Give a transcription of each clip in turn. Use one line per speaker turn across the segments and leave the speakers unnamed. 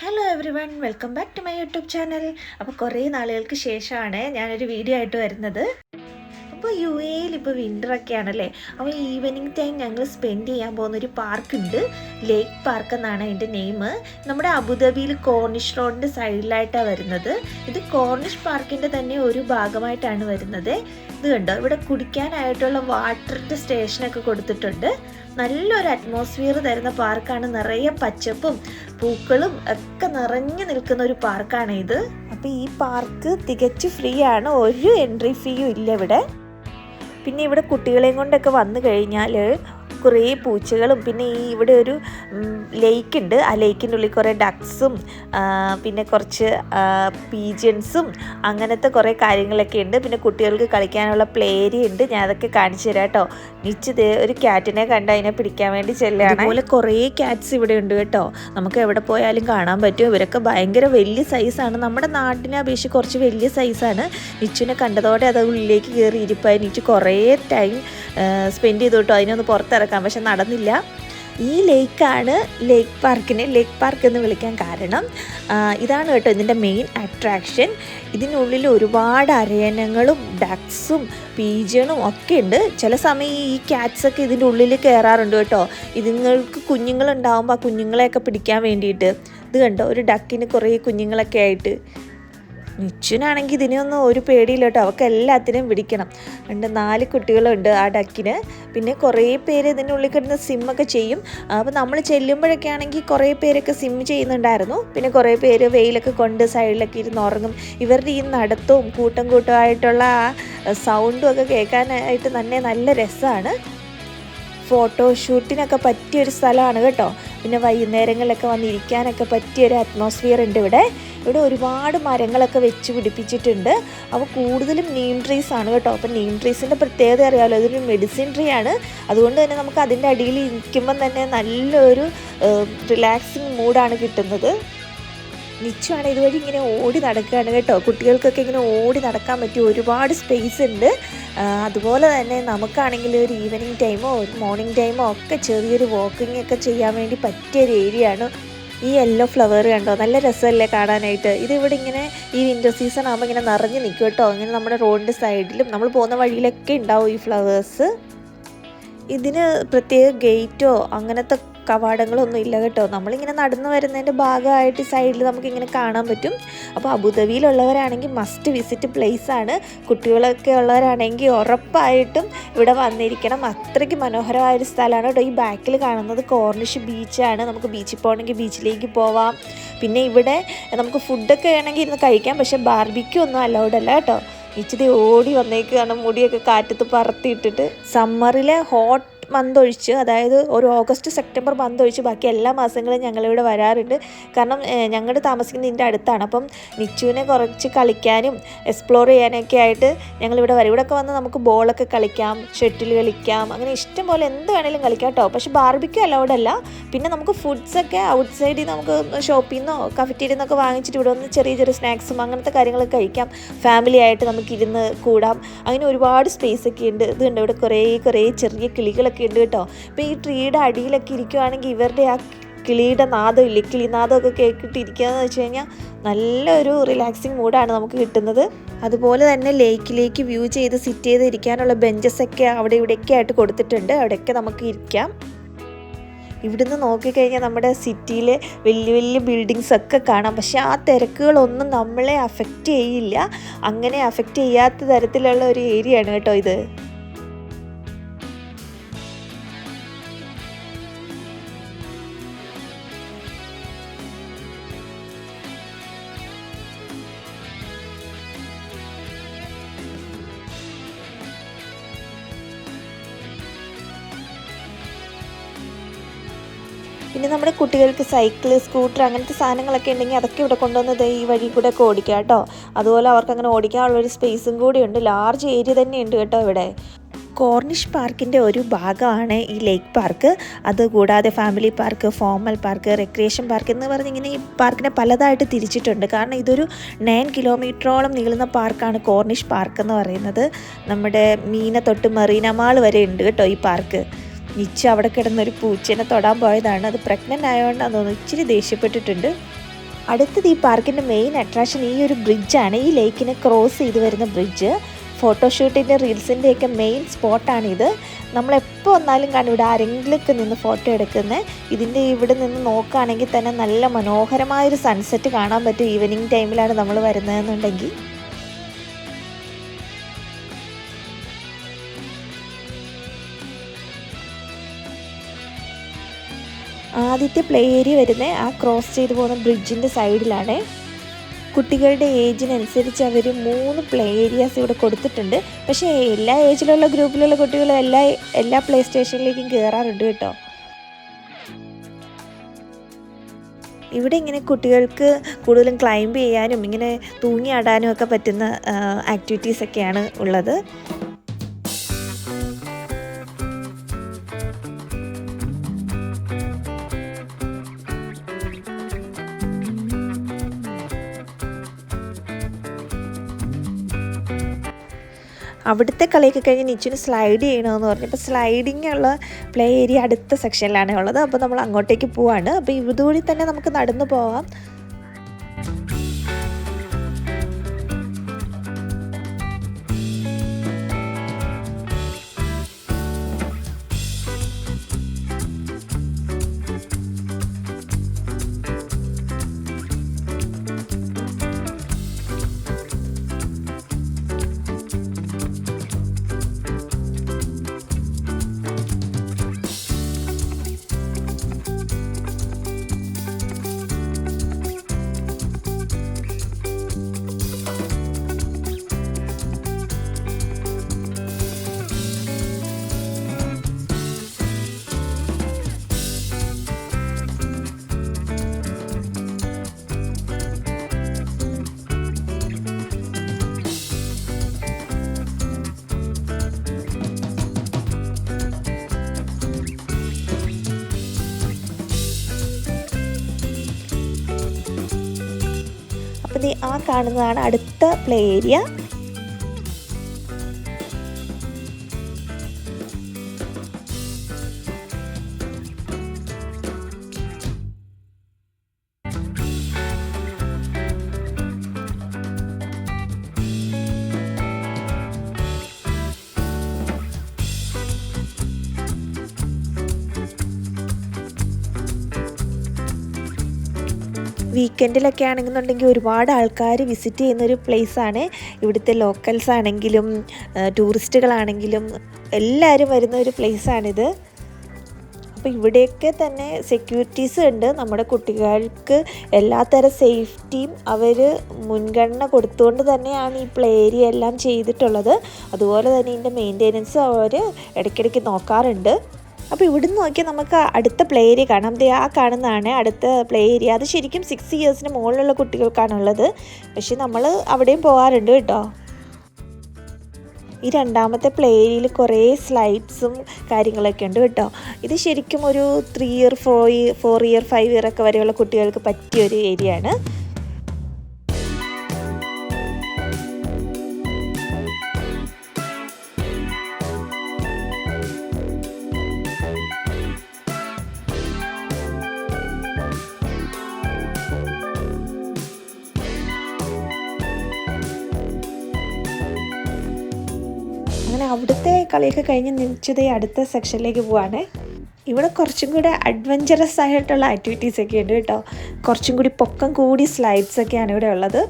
Hello everyone, welcome back to my YouTube channel. അപ്പോൾ കുറേ നാളുകൾക്ക് ശേഷമാണ് ഞാനൊരു വീഡിയോ ആയിട്ട് വരുന്നത്. അപ്പോൾ യു എയിൽ ഇപ്പോൾ വിൻ്ററൊക്കെ ആണല്ലേ. അപ്പോൾ ഈവനിങ് ടൈം ഞങ്ങൾ സ്പെൻഡ് ചെയ്യാൻ പോകുന്നൊരു പാർക്കുണ്ട്, ലേക്ക് പാർക്ക് എന്നാണ് അതിൻ്റെ നെയിം. നമ്മുടെ അബുദാബിയിൽ കോർണിഷ് റോഡിൻ്റെ സൈഡിലായിട്ടാണ് വരുന്നത്. ഇത് കോർണിഷ് പാർക്കിൻ്റെ തന്നെ ഒരു ഭാഗമായിട്ടാണ് വരുന്നത്. ഇത് കണ്ടോ, ഇവിടെ കുടിക്കാനായിട്ടുള്ള വാട്ടറിൻ്റെ സ്റ്റേഷനൊക്കെ കൊടുത്തിട്ടുണ്ട്. നല്ലൊരു അറ്റ്മോസ്ഫിയർ തരുന്ന പാർക്കാണ്. നിറയെ പച്ചപ്പും പൂക്കളും ഒക്കെ നിറഞ്ഞു നിൽക്കുന്ന ഒരു പാർക്കാണ് ഇത്. അപ്പോൾ ഈ പാർക്ക് തികച്ചു ഫ്രീ ആണ്, ഒരു എൻട്രി ഫീയും ഇല്ല ഇവിടെ. പിന്നെ ഇവിടെ കുട്ടികളെയും കൊണ്ടൊക്കെ വന്നു കഴിഞ്ഞാൽ കുറേ പൂച്ചകളും, പിന്നെ ഇവിടെ ഒരു ലേക്ക് ഉണ്ട്. ആ ലേക്കിൻ്റെ ഉള്ളിൽ കുറേ ഡക്സും പിന്നെ കുറച്ച് പീജൻസും അങ്ങനത്തെ കുറേ കാര്യങ്ങളൊക്കെ ഉണ്ട്. പിന്നെ കുട്ടികൾക്ക് കളിക്കാനുള്ള പ്ലേ ഏരിയ ഉണ്ട്. ഞാൻ അതൊക്കെ കാണിച്ചു തരാം കേട്ടോ. നിശ്ചിത ഒരു ക്യാറ്റിനെ കണ്ട് അതിനെ പിടിക്കാൻ വേണ്ടി ചെല്ലുകയാണ്. അതുപോലെ കുറേ ക്യാറ്റ്സ് ഇവിടെ ഉണ്ട് കേട്ടോ. നമുക്ക് എവിടെ പോയാലും കാണാൻ പറ്റും. ഇവരൊക്കെ ഭയങ്കര വലിയ സൈസാണ്. നമ്മുടെ നാട്ടിനെ അപേക്ഷിച്ച് കുറച്ച് വലിയ സൈസാണ്. നിച്ചുവിനെ കണ്ടതോടെ അത് ഉള്ളിലേക്ക് കയറി ഇരിപ്പായി. നിച്ചു കുറേ ടൈം സ്പെൻഡ് ചെയ്തു കേട്ടോ അതിനൊന്ന് പുറത്തിറക്കാം, പക്ഷെ നടന്നില്ല. ഈ ലേക്കാണ് ലേക്ക് പാർക്കിനെ ലേക്ക് പാർക്ക് എന്ന് വിളിക്കാൻ കാരണം. ഇതാണ് കേട്ടോ ഇതിൻ്റെ മെയിൻ അട്രാക്ഷൻ. ഇതിനുള്ളിൽ ഒരുപാട് അരയന്നങ്ങളും ഡക്സും പീജണും ഒക്കെ ഉണ്ട്. ചില സമയം ഈ ക്യാറ്റ്സൊക്കെ ഇതിൻ്റെ ഉള്ളിൽ കയറാറുണ്ട് കേട്ടോ. ഇതുങ്ങൾക്ക് കുഞ്ഞുങ്ങളുണ്ടാകുമ്പോൾ ആ കുഞ്ഞുങ്ങളെയൊക്കെ പിടിക്കാൻ വേണ്ടിയിട്ട്. ഇത് കണ്ടോ, ഒരു ഡക്കിന് കുറേ കുഞ്ഞുങ്ങളൊക്കെ ആയിട്ട്. നിച്ചുനാണെങ്കിൽ ഇതിനൊന്നും ഒരു പേടിയില്ല കേട്ടോ. അവൾക്ക് എല്ലാത്തിനും പിടിക്കണം. 4 കുട്ടികളുണ്ട് ആ ഡക്കിന്. പിന്നെ കുറേ പേര് ഇതിൻ്റെ ഉള്ളിൽ കിടന്ന് സിമ്മൊക്കെ ചെയ്യും. അപ്പോൾ നമ്മൾ ചെല്ലുമ്പോഴൊക്കെ ആണെങ്കിൽ കുറേ പേരൊക്കെ സിം ചെയ്യുന്നുണ്ടായിരുന്നു. പിന്നെ കുറേ പേര് വെയിലൊക്കെ കൊണ്ട് സൈഡിലൊക്കെ ഇരുന്ന് ഉറങ്ങും. ഇവരുടെ ഈ നടത്തവും കൂട്ടമായിട്ടുള്ള ആ സൗണ്ടും ഒക്കെ കേൾക്കാനായിട്ട് തന്നെ നല്ല രസമാണ്. ഫോട്ടോഷൂട്ടിനൊക്കെ പറ്റിയൊരു സ്ഥലമാണ് കേട്ടോ. പിന്നെ വൈകുന്നേരങ്ങളിലൊക്കെ വന്നിരിക്കാനൊക്കെ പറ്റിയൊരു അറ്റ്മോസ്ഫിയർ ഉണ്ട് ഇവിടെ. ഇവിടെ ഒരുപാട് മരങ്ങളൊക്കെ വെച്ച് പിടിപ്പിച്ചിട്ടുണ്ട്. അപ്പോൾ കൂടുതലും നീം ട്രീസ് ആണ് കേട്ടോ. അപ്പോൾ നീം ട്രീസിൻ്റെ പ്രത്യേകത അറിയാമല്ലോ, അതൊരു മെഡിസിൻ ട്രീ ആണ്. അതുകൊണ്ട് തന്നെ നമുക്ക് അതിൻ്റെ അടിയിൽ ഇരിക്കുമ്പം തന്നെ നല്ലൊരു റിലാക്സിങ് മൂഡാണ് കിട്ടുന്നത്. നിച്ചുവാണ് ഇതുവഴി ഇങ്ങനെ ഓടി നടക്കുകയാണ് കേട്ടോ. കുട്ടികൾക്കൊക്കെ ഇങ്ങനെ ഓടി നടക്കാൻ പറ്റിയ ഒരുപാട് സ്പേസ് ഉണ്ട്. അതുപോലെ തന്നെ നമുക്കാണെങ്കിൽ ഒരു ഈവനിങ് ടൈമോ ഒരു മോർണിംഗ് ടൈമോ ഒക്കെ ചെറിയൊരു വാക്കിംഗ് ഒക്കെ ചെയ്യാൻ വേണ്ടി പറ്റിയൊരു ഏരിയ ആണ്. ഈ യെല്ലോ ഫ്ലവർ കണ്ടോ, നല്ല രസമല്ലേ കാണാനായിട്ട്. ഇതിവിടെ ഇങ്ങനെ ഈ വിൻ്റർ സീസൺ ആകുമ്പോൾ ഇങ്ങനെ നിറഞ്ഞു നിൽക്കും കേട്ടോ. ഇങ്ങനെ നമ്മുടെ റോഡിൻ്റെ സൈഡിലും നമ്മൾ പോകുന്ന വഴിയിലൊക്കെ ഉണ്ടാവും ഈ ഫ്ലവേഴ്സ്. ഇതിന് പ്രത്യേക ഗേറ്റോ അങ്ങനത്തെ കവാടങ്ങളൊന്നും ഇല്ല കേട്ടോ. നമ്മളിങ്ങനെ നടന്നു വരുന്നതിൻ്റെ ഭാഗമായിട്ട് സൈഡിൽ നമുക്കിങ്ങനെ കാണാൻ പറ്റും. അപ്പോൾ അബുദാബിയിലുള്ളവരാണെങ്കിൽ മസ്റ്റ് വിസിറ്റ് പ്ലേസ് ആണ്. കുട്ടികളൊക്കെ ഉള്ളവരാണെങ്കിൽ ഉറപ്പായിട്ടും ഇവിടെ വന്നിരിക്കണം. അത്രയ്ക്ക് മനോഹരമായൊരു സ്ഥലമാണ് കേട്ടോ. ഈ ബാക്കിൽ കാണുന്നത് കോർണിഷ് ബീച്ചാണ്. നമുക്ക് ബീച്ചിൽ പോകണമെങ്കിൽ ബീച്ചിലേക്ക് പോവാം. പിന്നെ ഇവിടെ നമുക്ക് ഫുഡൊക്കെ വേണമെങ്കിൽ ഇരുന്ന് കഴിക്കാം, പക്ഷേ ബാർബിക്യൂ ഒന്നും അലൗഡ് അല്ല കേട്ടോ. ഇച്ചിരി ഓടി വന്നേക്കാണ്, മുടിയൊക്കെ കാറ്റത്ത് പറത്തിയിട്ടിട്ട്. സമ്മറിലെ ഹോട്ട് മന്ത് ഒഴിച്ച്, അതായത് ഒരു ഓഗസ്റ്റ് സെപ്റ്റംബർ മന്ത് ഒഴിച്ച് ബാക്കി എല്ലാ മാസങ്ങളും ഞങ്ങളിവിടെ വരാറുണ്ട്. കാരണം ഞങ്ങൾ താമസിക്കുന്നത് ഇതിൻ്റെ അടുത്താണ്. അപ്പം നിച്ചുവിനെ കുറച്ച് കളിക്കാനും എക്സ്പ്ലോർ ചെയ്യാനൊക്കെ ആയിട്ട് ഞങ്ങളിവിടെ വരും. ഇവിടെയൊക്കെ വന്ന് നമുക്ക് ബോളൊക്കെ കളിക്കാം, ഷട്ടിൽ കളിക്കാം, അങ്ങനെ ഇഷ്ടം പോലെ എന്ത് വേണേലും കളിക്കാം കേട്ടോ. പക്ഷേ ബാർബിക്യൂ അലൗഡ് അല്ല. പിന്നെ നമുക്ക് ഫുഡ്സൊക്കെ ഔട്ട് സൈഡിൽ നമുക്ക് ഷോപ്പിൽ നിന്നോ കഫറ്റീരിയിൽ നിന്നൊക്കെ വാങ്ങിച്ചിട്ട് ഇവിടെ വന്ന് ചെറിയ ചെറിയ സ്നാക്സും അങ്ങനത്തെ കാര്യങ്ങളൊക്കെ കഴിക്കാം. ഫാമിലി ആയിട്ട് നമുക്കിരുന്ന് കൂടാം. അങ്ങനെ ഒരുപാട് സ്പേസ് ഒക്കെ ഉണ്ട്. ഇത് കണ്ടോ, ഇവിടെ കുറേ ചെറിയ കിളികളൊക്കെ ഉണ്ട് കേട്ടോ. അപ്പോൾ ഈ ട്രീയുടെ അടിയിലൊക്കെ ഇരിക്കുവാണെങ്കിൽ ഇവരുടെ ആ കിളിയുടെ നാദം ഇല്ലേ, കിളിനാദമൊക്കെ കേട്ടിട്ടിരിക്കുകയെന്ന് വെച്ച് കഴിഞ്ഞാൽ നല്ലൊരു റിലാക്സിങ് മൂഡാണ് നമുക്ക് കിട്ടുന്നത്. അതുപോലെ തന്നെ ലേക്കിലേക്ക് വ്യൂ ചെയ്ത് സിറ്റ് ചെയ്ത് ഇരിക്കാനുള്ള ബെഞ്ചസൊക്കെ അവിടെ ഇവിടെയൊക്കെ ആയിട്ട് കൊടുത്തിട്ടുണ്ട്. അവിടെയൊക്കെ നമുക്ക് ഇരിക്കാം. ഇവിടുന്ന് നോക്കിക്കഴിഞ്ഞാൽ നമ്മുടെ സിറ്റിയിലെ വലിയ വലിയ ബിൽഡിങ്സ് ഒക്കെ കാണാം. പക്ഷേ ആ തിരക്കുകളൊന്നും നമ്മളെ അഫക്റ്റ് ചെയ്യില്ല. അങ്ങനെ അഫക്റ്റ് ചെയ്യാത്ത തരത്തിലുള്ള ഒരു ഏരിയ ആണ് കേട്ടോ ഇത്. പിന്നെ നമ്മുടെ കുട്ടികൾക്ക് സൈക്കിൾ, സ്കൂട്ടർ അങ്ങനത്തെ സാധനങ്ങളൊക്കെ ഉണ്ടെങ്കിൽ അതൊക്കെ ഇവിടെ കൊണ്ടുവന്നത് ഈ വഴി കൂടെ ഒക്കെ ഓടിക്കാം കേട്ടോ. അതുപോലെ അവർക്ക് അങ്ങനെ ഓടിക്കാനുള്ളൊരു സ്പേസും കൂടിയുണ്ട്. ലാർജ് ഏരിയ തന്നെയുണ്ട് കേട്ടോ ഇവിടെ. കോർണിഷ് പാർക്കിൻ്റെ ഒരു ഭാഗമാണ് ഈ ലേക്ക് പാർക്ക്. അതുകൂടാതെ family park, formal park, recreation park എന്ന് പറഞ്ഞിങ്ങനെ ഈ പാർക്കിനെ പലതായിട്ട് തിരിച്ചിട്ടുണ്ട്. കാരണം ഇതൊരു 9 കിലോമീറ്ററോളം നീളുന്ന പാർക്കാണ് കോർണിഷ് പാർക്ക് എന്ന് പറയുന്നത്. നമ്മുടെ മീന തൊട്ട് മറീന മാൾ വരെ ഉണ്ട് കേട്ടോ ഈ പാർക്ക്. നിച്ച അവിടെ കിടന്നൊരു പൂച്ചേനെ തൊടാൻ പോയതാണ്. അത് പ്രഗ്നൻ്റ് ആയതുകൊണ്ടാണെന്ന് തോന്നുന്നു ഇച്ചിരി ദേഷ്യപ്പെട്ടിട്ടുണ്ട്. അടുത്തത് ഈ പാർക്കിൻ്റെ മെയിൻ അട്രാക്ഷൻ ഈ ഒരു ബ്രിഡ്ജാണ്. ഈ ലേക്കിനെ ക്രോസ് ചെയ്ത് വരുന്ന ബ്രിഡ്ജ്. ഫോട്ടോഷൂട്ടിൻ്റെ റീൽസിൻ്റെയൊക്കെ മെയിൻ സ്പോട്ടാണിത്. നമ്മളെപ്പോൾ വന്നാലും കാണും ഇവിടെ ആരെങ്കിലുമൊക്കെ നിന്ന് ഫോട്ടോ എടുക്കുന്നത്. ഇതിൻ്റെ ഇവിടെ നിന്ന് നോക്കുകയാണെങ്കിൽ തന്നെ നല്ല മനോഹരമായൊരു സൺസെറ്റ് കാണാൻ പറ്റും. ഈവനിങ് ടൈമിലാണ് നമ്മൾ വരുന്നതെന്നുണ്ടെങ്കിൽ. ആദ്യത്തെ പ്ലേ ഏരിയ വരുന്നത് ആ ക്രോസ് ചെയ്ത് പോകുന്ന ബ്രിഡ്ജിൻ്റെ സൈഡിലാണ്. കുട്ടികളുടെ ഏജിനനുസരിച്ച് അവർ 3 പ്ലേ ഏരിയാസ് ഇവിടെ കൊടുത്തിട്ടുണ്ട്. പക്ഷേ എല്ലാ ഏജിലുള്ള ഗ്രൂപ്പിലുള്ള കുട്ടികളും എല്ലാ പ്ലേ സ്റ്റേഷനിലേക്കും കയറാറുണ്ട് കേട്ടോ. ഇവിടെ ഇങ്ങനെ കുട്ടികൾക്ക് കൂടുതലും ക്ലൈംബ് ചെയ്യാനും ഇങ്ങനെ തൂങ്ങിയാടാനും ഒക്കെ പറ്റുന്ന ആക്ടിവിറ്റീസൊക്കെയാണ് ഉള്ളത്. അവിടുത്തെ കളിയൊക്കെ കഴിഞ്ഞ് നിച്ചുന് സ്ലൈഡ് ചെയ്യണമെന്ന് പറഞ്ഞു. അപ്പോൾ സ്ലൈഡിങ് ഉള്ള പ്ലേ ഏരിയ അടുത്ത സെക്ഷനിലാണ് ഉള്ളത്. അപ്പോൾ നമ്മൾ അങ്ങോട്ടേക്ക് പോവാണ്. അപ്പോൾ ഇതുവഴി തന്നെ നമുക്ക് നടന്നു പോവാം. അപ്പോൾ ആ കാണുന്നതാണ് അടുത്ത പ്ലേ ഏരിയ. വീക്കെൻഡിലൊക്കെ ആണെന്നുണ്ടെങ്കിൽ ഒരുപാട് ആൾക്കാർ വിസിറ്റ് ചെയ്യുന്നൊരു പ്ലേസാണ്. ഇവിടുത്തെ ലോക്കൽസ് ആണെങ്കിലും ടൂറിസ്റ്റുകളാണെങ്കിലും എല്ലാവരും വരുന്ന ഒരു പ്ലേസാണിത്. അപ്പോൾ ഇവിടെയൊക്കെ തന്നെ സെക്യൂരിറ്റീസ് ഉണ്ട്. നമ്മുടെ കുട്ടികൾക്ക് എല്ലാത്തരം സേഫ്റ്റിയും അവർ മുൻഗണന കൊടുത്തുകൊണ്ട് തന്നെയാണ് ഈ പ്ലേ ഏരിയ എല്ലാം ചെയ്തിട്ടുള്ളത്. അതുപോലെ തന്നെ ഇതിൻ്റെ മെയിൻ്റെനൻസ് അവർ ഇടയ്ക്കിടയ്ക്ക് നോക്കാറുണ്ട്. അപ്പോൾ ഇവിടുന്ന് നോക്കിയാൽ നമുക്ക് അടുത്ത പ്ലേ ഏരിയ കാണാം. ആ കാണുന്നതാണ് അടുത്ത പ്ലേ ഏരിയ. അത് ശരിക്കും 6 ഇയേഴ്സിന് മുകളിലുള്ള കുട്ടികൾക്കാണുള്ളത്. പക്ഷെ നമ്മൾ അവിടെയും പോകാറുണ്ട് കേട്ടോ. ഈ രണ്ടാമത്തെ പ്ലേ ഏരിയയിൽ കുറേ സ്ലൈഡ്സും കാര്യങ്ങളൊക്കെ ഉണ്ട് കേട്ടോ. ഇത് ശരിക്കും ഒരു 3 ഇയർ 4 ഇയർ 5 ഇയർ ഒക്കെ വരെയുള്ള കുട്ടികൾക്ക് പറ്റിയൊരു ഏരിയ ആണ്. അങ്ങനെ അവിടുത്തെ കളിയൊക്കെ കഴിഞ്ഞ് നിശ്ചിത അടുത്ത സെക്ഷനിലേക്ക് പോവാണ്. ഇവിടെ കുറച്ചും കൂടെ അഡ്വഞ്ചറസ് ആയിട്ടുള്ള ആക്ടിവിറ്റീസൊക്കെ ഉണ്ട് കേട്ടോ. കുറച്ചും കൂടി പൊക്കം കൂടി സ്ലൈഡ്സൊക്കെയാണ് ഇവിടെ ഉള്ളത്.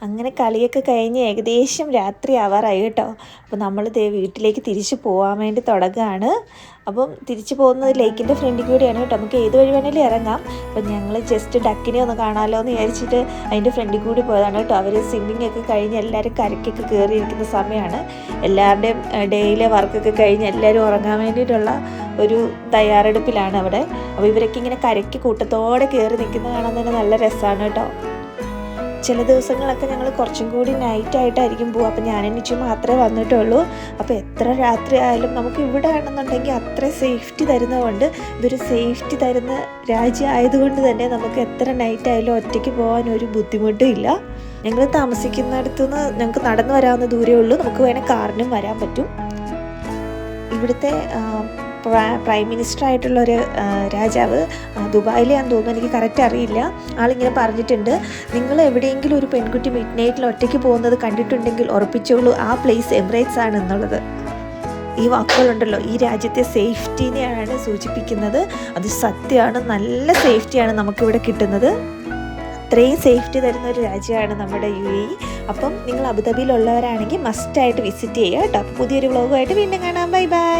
അങ്ങനെ കളിയൊക്കെ കഴിഞ്ഞ് ഏകദേശം രാത്രി ആവാറായി കേട്ടോ. അപ്പോൾ നമ്മൾ വീട്ടിലേക്ക് തിരിച്ച് പോകാൻ വേണ്ടി തുടങ്ങുകയാണ്. അപ്പം തിരിച്ചു പോകുന്നത് ലേക്കിൻ്റെ ഫ്രണ്ടിൽ കൂടിയാണ് കേട്ടോ. നമുക്ക് ഏത് വഴി വേണേലും ഇറങ്ങാം. അപ്പം ഞങ്ങൾ ജസ്റ്റ് ഡക്കിനെ ഒന്ന് കാണാമല്ലോ എന്ന് വിചാരിച്ചിട്ട് അതിൻ്റെ ഫ്രണ്ടിൽ കൂടി പോയതാണ് കേട്ടോ. അവർ സ്വിമ്മിങ് ഒക്കെ കഴിഞ്ഞ് എല്ലാവരും കരയ്ക്കൊക്കെ കയറിയിരിക്കുന്ന സമയമാണ്. എല്ലാവരുടെയും ഡേയിലെ വർക്കൊക്കെ കഴിഞ്ഞ് എല്ലാവരും ഉറങ്ങാൻ വേണ്ടിയിട്ടുള്ള ഒരു തയ്യാറെടുപ്പിലാണ് അവിടെ. അപ്പോൾ ഇവരൊക്കെ ഇങ്ങനെ കരയ്ക്ക് കൂട്ടത്തോടെ കയറി നിൽക്കുന്നത് കാണാൻ തന്നെ നല്ല രസമാണ് കേട്ടോ. ചില ദിവസങ്ങളൊക്കെ ഞങ്ങൾ കുറച്ചും കൂടി നൈറ്റായിട്ടായിരിക്കും പോകുക. അപ്പോൾ ഞാൻ എനിച്ചു മാത്രമേ വന്നിട്ടുള്ളൂ. അപ്പോൾ എത്ര രാത്രി ആയാലും നമുക്ക് ഇവിടെ ആണെന്നുണ്ടെങ്കിൽ അത്ര സേഫ്റ്റി തരുന്നതുകൊണ്ട്, ഇതൊരു സേഫ്റ്റി തരുന്ന രാജ്യം ആയതുകൊണ്ട് തന്നെ നമുക്ക് എത്ര നൈറ്റായാലും ഒറ്റയ്ക്ക് പോകാൻ ഒരു ബുദ്ധിമുട്ടും ഇല്ല. ഞങ്ങൾ താമസിക്കുന്നിടത്തുനിന്ന് ഞങ്ങൾക്ക് നടന്നു വരാവുന്ന ദൂരമേ ഉള്ളൂ. നമുക്ക് വേണേൽ കാറിനും വരാൻ പറ്റും. ഇവിടുത്തെ പ്രൈം മിനിസ്റ്റർ ആയിട്ടുള്ളൊരു രാജാവ് ദുബായിലാണെന്ന് തോന്നുന്നു, എനിക്ക് കറക്റ്റ് അറിയില്ല. ആളിങ്ങനെ പറഞ്ഞിട്ടുണ്ട്, നിങ്ങൾ എവിടെയെങ്കിലും ഒരു പെൺകുട്ടി മിഡ് നൈറ്റിൽ ഒറ്റയ്ക്ക് പോകുന്നത് കണ്ടിട്ടുണ്ടെങ്കിൽ ഉറപ്പിച്ചോളൂ ആ പ്ലേസ് എമിറേറ്റ്സ് ആണ് എന്നുള്ളത്. ഈ വാക്കുകളുണ്ടല്ലോ ഈ രാജ്യത്തെ സേഫ്റ്റിനെയാണ് സൂചിപ്പിക്കുന്നത്. അത് സത്യമാണ്, നല്ല സേഫ്റ്റിയാണ് നമുക്കിവിടെ കിട്ടുന്നത്. അത്രയും സേഫ്റ്റി തരുന്ന ഒരു രാജ്യമാണ് നമ്മുടെ UAE. അപ്പം നിങ്ങൾ അബുദാബിയിലുള്ളവരാണെങ്കിൽ മസ്റ്റായിട്ട് വിസിറ്റ് ചെയ്യുക കേട്ടോ. അപ്പോൾ പുതിയൊരു വ്ളോഗുമായിട്ട് വീണ്ടും കാണാം. Bye bye.